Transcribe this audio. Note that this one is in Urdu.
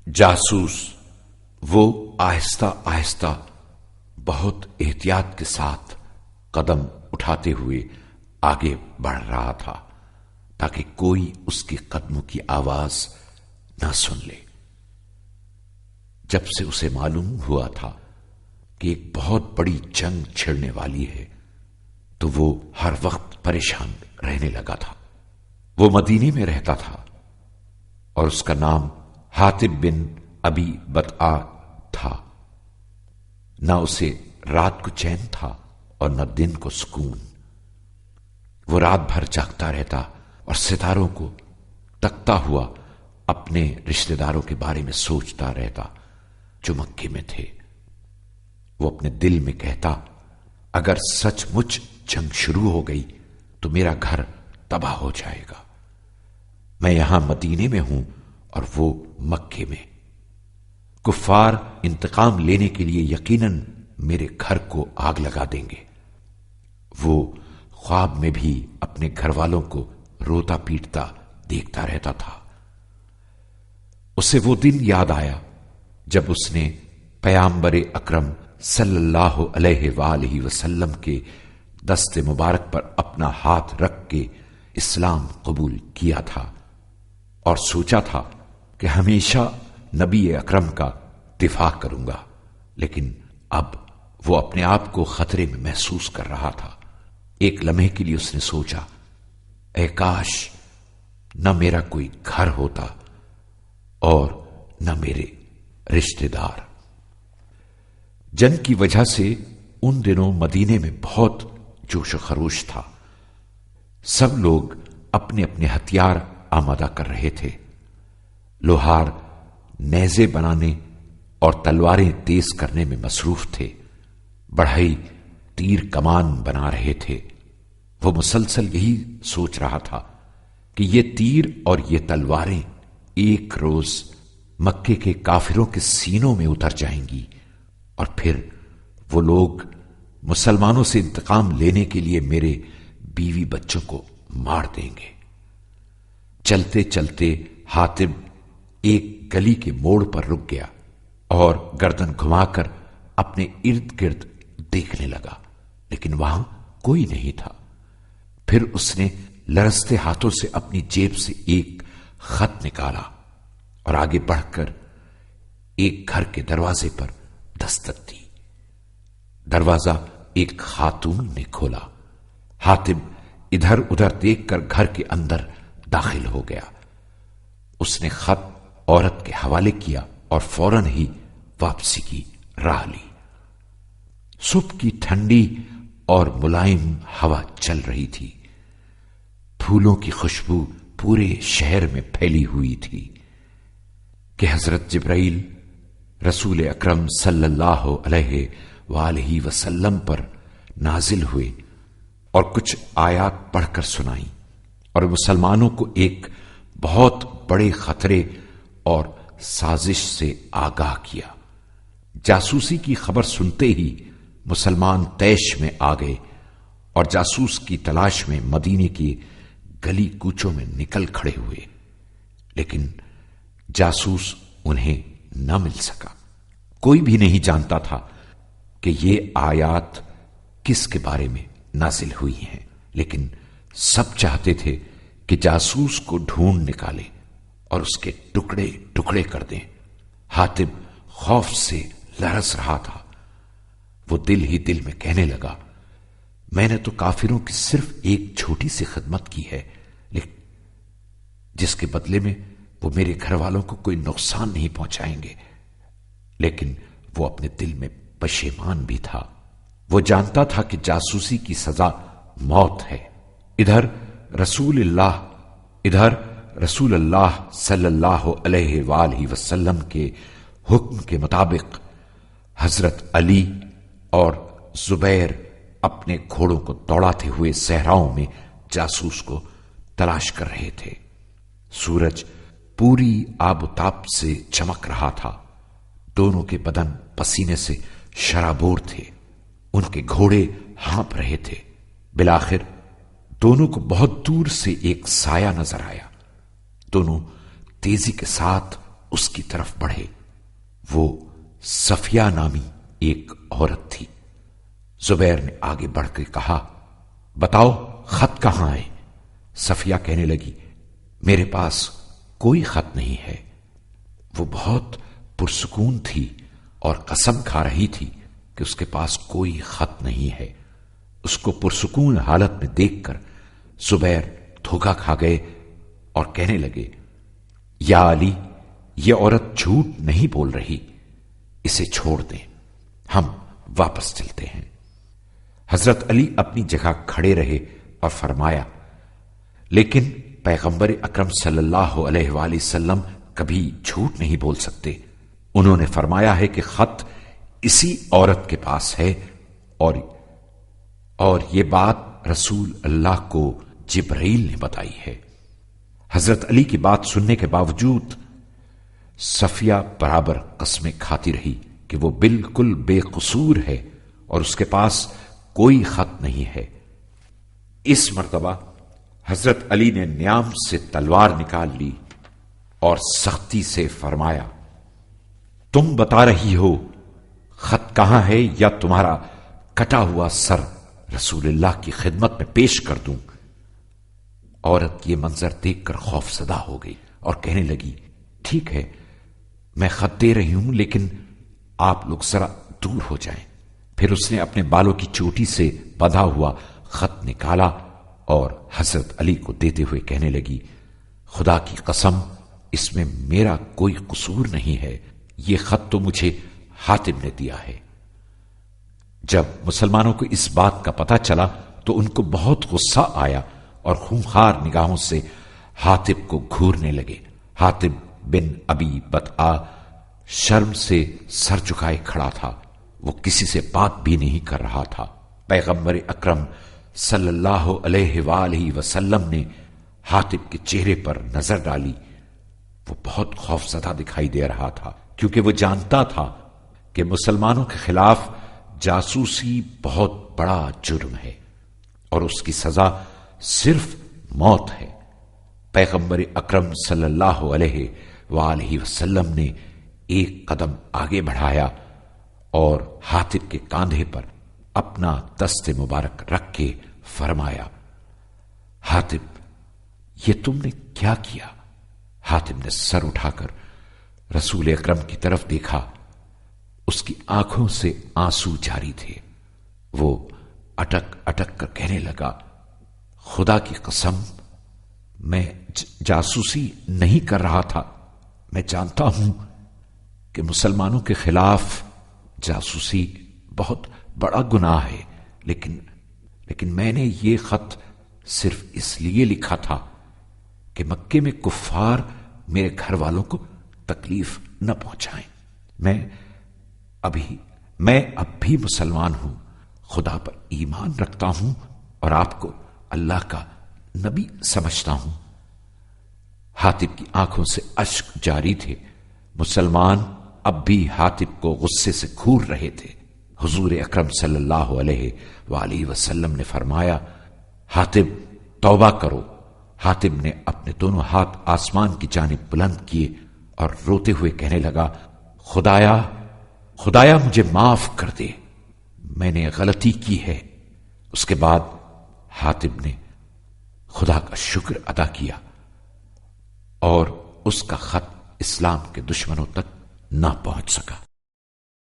جاسوس وہ آہستہ آہستہ بہت احتیاط کے ساتھ قدم اٹھاتے ہوئے آگے بڑھ رہا تھا تاکہ کوئی اس کے قدموں کی آواز نہ سن لے۔ جب سے اسے معلوم ہوا تھا کہ ایک بہت بڑی جنگ چھڑنے والی ہے تو وہ ہر وقت پریشان رہنے لگا تھا۔ وہ مدینے میں رہتا تھا اور اس کا نام حاتب بن ابی بطآ تھا۔ نہ اسے رات کو چین تھا اور نہ دن کو سکون۔ وہ رات بھر جاگتا رہتا اور ستاروں کو تکتا ہوا اپنے رشتہ داروں کے بارے میں سوچتا رہتا جو مکے میں تھے۔ وہ اپنے دل میں کہتا، اگر سچ مچ جنگ شروع ہو گئی تو میرا گھر تباہ ہو جائے گا۔ میں یہاں مدینے میں ہوں اور وہ مکے میں۔ کفار انتقام لینے کے لیے یقیناً میرے گھر کو آگ لگا دیں گے۔ وہ خواب میں بھی اپنے گھر والوں کو روتا پیٹتا دیکھتا رہتا تھا۔ اسے وہ دن یاد آیا جب اس نے پیغمبر اکرم صلی اللہ علیہ وآلہ وسلم کے دست مبارک پر اپنا ہاتھ رکھ کے اسلام قبول کیا تھا اور سوچا تھا کہ ہمیشہ نبی اکرم کا دفاع کروں گا، لیکن اب وہ اپنے آپ کو خطرے میں محسوس کر رہا تھا۔ ایک لمحے کے لیے اس نے سوچا، اے کاش نہ میرا کوئی گھر ہوتا اور نہ میرے رشتہ دار۔ جنگ کی وجہ سے ان دنوں مدینے میں بہت جوش و خروش تھا۔ سب لوگ اپنے اپنے ہتھیار آمادہ کر رہے تھے۔ لوہار نیزے بنانے اور تلواریں تیز کرنے میں مصروف تھے۔ بڑھئی تیر کمان بنا رہے تھے۔ وہ مسلسل یہی سوچ رہا تھا کہ یہ تیر اور یہ تلواریں ایک روز مکے کے کافروں کے سینوں میں اتر جائیں گی اور پھر وہ لوگ مسلمانوں سے انتقام لینے کے لیے میرے بیوی بچوں کو مار دیں گے۔ چلتے چلتے حاتب ایک گلی کے موڑ پر رک گیا اور گردن گھما کر اپنے ارد گرد دیکھنے لگا، لیکن وہاں کوئی نہیں تھا۔ پھر اس نے لرزتے ہاتھوں سے اپنی جیب سے ایک خط نکالا اور آگے بڑھ کر ایک گھر کے دروازے پر دستک دی۔ دروازہ ایک خاتون نے کھولا۔ حاتب ادھر ادھر دیکھ کر گھر کے اندر داخل ہو گیا۔ اس نے خط عورت کے حوالے کیا اور فوراً ہی واپسی کی راہ لی۔ صبح کی ٹھنڈی اور ملائم ہوا چل رہی تھی۔ پھولوں کی خوشبو پورے شہر میں پھیلی ہوئی تھی کہ حضرت جبرائیل رسول اکرم صلی اللہ علیہ وآلہ وسلم پر نازل ہوئے اور کچھ آیات پڑھ کر سنائیں اور مسلمانوں کو ایک بہت بڑے خطرے اور سازش سے آگاہ کیا۔ جاسوسی کی خبر سنتے ہی مسلمان طیش میں آ گئے اور جاسوس کی تلاش میں مدینے کی گلی کوچوں میں نکل کھڑے ہوئے، لیکن جاسوس انہیں نہ مل سکا۔ کوئی بھی نہیں جانتا تھا کہ یہ آیات کس کے بارے میں نازل ہوئی ہیں، لیکن سب چاہتے تھے کہ جاسوس کو ڈھونڈ نکالے اور اس کے ٹکڑے ٹکڑے کر دیں۔ حاتب خوف سے لرز رہا تھا۔ وہ دل ہی دل میں کہنے لگا، میں نے تو کافروں کی صرف ایک چھوٹی سی خدمت کی ہے، لیکن جس کے بدلے میں وہ میرے گھر والوں کو کوئی نقصان نہیں پہنچائیں گے۔ لیکن وہ اپنے دل میں پشیمان بھی تھا۔ وہ جانتا تھا کہ جاسوسی کی سزا موت ہے۔ ادھر رسول اللہ صلی اللہ علیہ وآلہ وسلم کے حکم کے مطابق حضرت علی اور زبیر اپنے گھوڑوں کو دوڑاتے ہوئے صحراؤں میں جاسوس کو تلاش کر رہے تھے۔ سورج پوری آب و تاب سے چمک رہا تھا۔ دونوں کے بدن پسینے سے شرابور تھے۔ ان کے گھوڑے ہانپ رہے تھے۔ بالآخر دونوں کو بہت دور سے ایک سایہ نظر آیا۔ دونوں تیزی کے ساتھ اس کی طرف بڑھے۔ وہ صفیہ نامی ایک عورت تھی۔ زبیر نے آگے بڑھ کے کہا، بتاؤ خط کہاں ہے؟ صفیہ کہنے لگی، میرے پاس کوئی خط نہیں ہے۔ وہ بہت پرسکون تھی اور قسم کھا رہی تھی کہ اس کے پاس کوئی خط نہیں ہے۔ اس کو پرسکون حالت میں دیکھ کر زبیر دھوکا کھا گئے اور کہنے لگے، یا علی، یہ عورت جھوٹ نہیں بول رہی، اسے چھوڑ دیں، ہم واپس چلتے ہیں۔ حضرت علی اپنی جگہ کھڑے رہے اور فرمایا، لیکن پیغمبر اکرم صلی اللہ علیہ وآلہ وسلم کبھی جھوٹ نہیں بول سکتے۔ انہوں نے فرمایا ہے کہ خط اسی عورت کے پاس ہے، اور یہ بات رسول اللہ کو جبرائیل نے بتائی ہے۔ حضرت علی کی بات سننے کے باوجود صفیہ برابر قسمیں کھاتی رہی کہ وہ بالکل بے قصور ہے اور اس کے پاس کوئی خط نہیں ہے۔ اس مرتبہ حضرت علی نے نیام سے تلوار نکال لی اور سختی سے فرمایا، تم بتا رہی ہو خط کہاں ہے یا تمہارا کٹا ہوا سر رسول اللہ کی خدمت میں پیش کر دوں؟ عورت یہ منظر دیکھ کر خوف زدہ ہو گئی اور کہنے لگی، ٹھیک ہے، میں خط دے رہی ہوں، لیکن آپ لوگ ذرا دور ہو جائیں۔ پھر اس نے اپنے بالوں کی چوٹی سے بندھا ہوا خط نکالا اور حضرت علی کو دیتے ہوئے کہنے لگی، خدا کی قسم، اس میں میرا کوئی قصور نہیں ہے، یہ خط تو مجھے حاتم نے دیا ہے۔ جب مسلمانوں کو اس بات کا پتہ چلا تو ان کو بہت غصہ آیا اور خونخوار نگاہوں سے حاتم کو گھورنے لگے۔ حاتم بن ابی بطآ شرم سے سر جھکائے کھڑا تھا، وہ کسی سے بات بھی نہیں کر رہا تھا۔ پیغمبر اکرم صلی اللہ علیہ وآلہ وسلم نے حاتم کے چہرے پر نظر ڈالی۔ وہ بہت خوفزدہ دکھائی دے رہا تھا، کیونکہ وہ جانتا تھا کہ مسلمانوں کے خلاف جاسوسی بہت بڑا جرم ہے اور اس کی سزا صرف موت ہے۔ پیغمبر اکرم صلی اللہ علیہ وآلہ وسلم نے ایک قدم آگے بڑھایا اور حاتم کے کاندھے پر اپنا دست مبارک رکھ کے فرمایا، حاتم، یہ تم نے کیا کیا؟ حاتم نے سر اٹھا کر رسول اکرم کی طرف دیکھا۔ اس کی آنکھوں سے آنسو جاری تھے۔ وہ اٹک اٹک کر کہنے لگا، خدا کی قسم، میں جاسوسی نہیں کر رہا تھا۔ میں جانتا ہوں کہ مسلمانوں کے خلاف جاسوسی بہت بڑا گناہ ہے، لیکن میں نے یہ خط صرف اس لیے لکھا تھا کہ مکے میں کفار میرے گھر والوں کو تکلیف نہ پہنچائیں۔ میں اب بھی مسلمان ہوں، خدا پر ایمان رکھتا ہوں اور آپ کو اللہ کا نبی سمجھتا ہوں۔ حاتم کی آنکھوں سے اشک جاری تھے۔ مسلمان اب بھی حاتم کو غصے سے گھور رہے تھے۔ حضور اکرم صلی اللہ علیہ وآلہ وسلم نے فرمایا، حاتم توبہ کرو۔ حاتم نے اپنے دونوں ہاتھ آسمان کی جانب بلند کیے اور روتے ہوئے کہنے لگا، خدایا مجھے معاف کر دے، میں نے غلطی کی ہے۔ اس کے بعد حاتم نے خدا کا شکر ادا کیا اور اس کا خط اسلام کے دشمنوں تک نہ پہنچ سکا۔